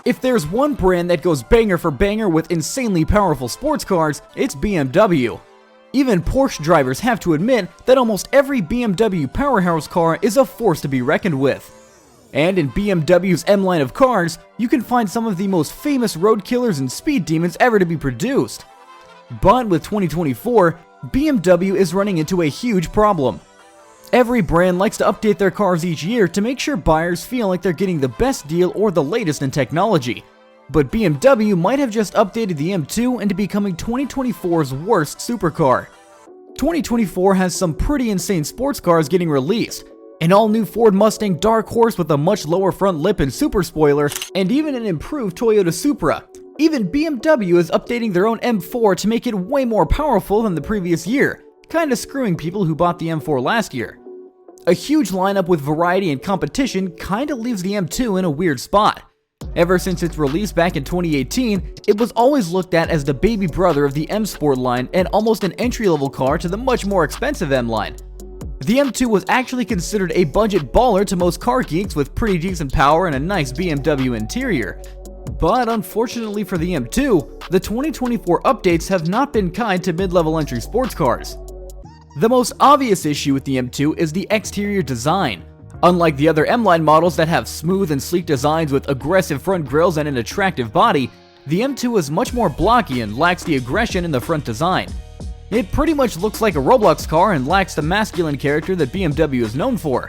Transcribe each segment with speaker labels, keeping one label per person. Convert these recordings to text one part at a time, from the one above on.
Speaker 1: If there's one brand that goes banger for banger with insanely powerful sports cars, it's BMW. Even Porsche drivers have to admit that almost every BMW powerhouse car is a force to be reckoned with. And in BMW's M line of cars, you can find some of the most famous road killers and speed demons ever to be produced. But with 2024, BMW is running into a huge problem. Every brand likes to update their cars each year to make sure buyers feel like they're getting the best deal or the latest in technology. But BMW might have just updated the M2 into becoming 2024's worst supercar. 2024 has some pretty insane sports cars getting released. An all-new Ford Mustang Dark Horse with a much lower front lip and super spoiler, and even an improved Toyota Supra. Even BMW is updating their own M4 to make it way more powerful than the previous year, kinda screwing people who bought the M4 last year. A huge lineup with variety and competition kinda leaves the M2 in a weird spot. Ever since its release back in 2018, it was always looked at as the baby brother of the M Sport line and almost an entry-level car to the much more expensive M line. The M2 was actually considered a budget baller to most car geeks with pretty decent power and a nice BMW interior. But unfortunately for the M2, the 2024 updates have not been kind to mid-level entry sports cars. The most obvious issue with the M2 is the exterior design. Unlike the other M-line models that have smooth and sleek designs with aggressive front grills and an attractive body, the M2 is much more blocky and lacks the aggression in the front design. It pretty much looks like a Roblox car and lacks the masculine character that BMW is known for.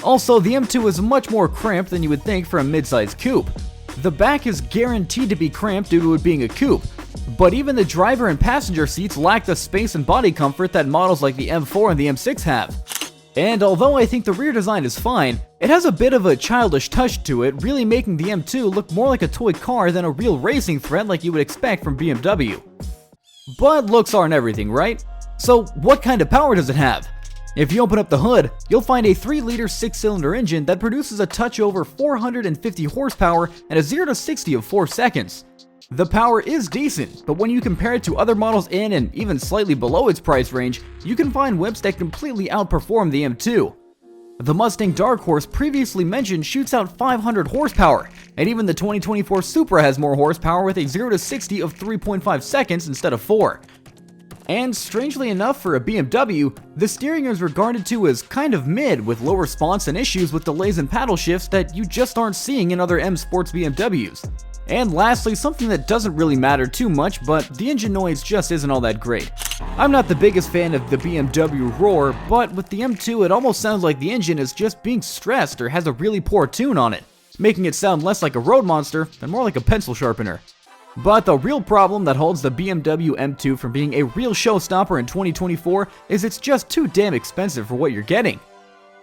Speaker 1: Also, the M2 is much more cramped than you would think for a mid-sized coupe. The back is guaranteed to be cramped due to it being a coupe, but even the driver and passenger seats lack the space and body comfort that models like the M4 and the M6 have. And although I think the rear design is fine, it has a bit of a childish touch to it, really making the M2 look more like a toy car than a real racing threat like you would expect from BMW. But looks aren't everything, right? So what kind of power does it have? If you open up the hood, you'll find a 3-liter 6-cylinder engine that produces a touch over 450 horsepower and a 0 to 60 of 4 seconds. The power is decent, but when you compare it to other models in and even slightly below its price range, you can find whips that completely outperform the M2. The Mustang Dark Horse previously mentioned shoots out 500 horsepower, and even the 2024 Supra has more horsepower with a 0 to 60 of 3.5 seconds instead of 4. And strangely enough for a BMW, the steering is regarded to as kind of mid with low response and issues with delays and paddle shifts that you just aren't seeing in other M Sports BMWs. And lastly, something that doesn't really matter too much, but the engine noise just isn't all that great. I'm not the biggest fan of the BMW roar, but with the M2 it almost sounds like the engine is just being stressed or has a really poor tune on it, making it sound less like a road monster and more like a pencil sharpener. But the real problem that holds the BMW M2 from being a real showstopper in 2024 is it's just too damn expensive for what you're getting.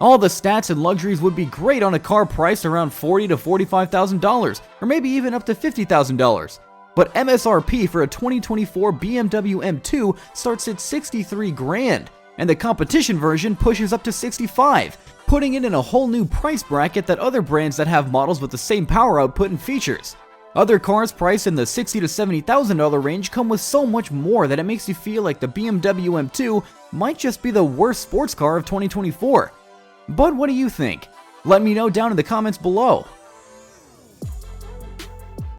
Speaker 1: All the stats and luxuries would be great on a car priced around $40,000 to $45,000, or maybe even up to $50,000. But MSRP for a 2024 BMW M2 starts at $63,000, and the competition version pushes up to $65,000, putting it in a whole new price bracket that other brands that have models with the same power output and features. Other cars priced in the $60,000 to $70,000 range come with so much more that it makes you feel like the BMW M2 might just be the worst sports car of 2024. But what do you think? Let me know down in the comments below.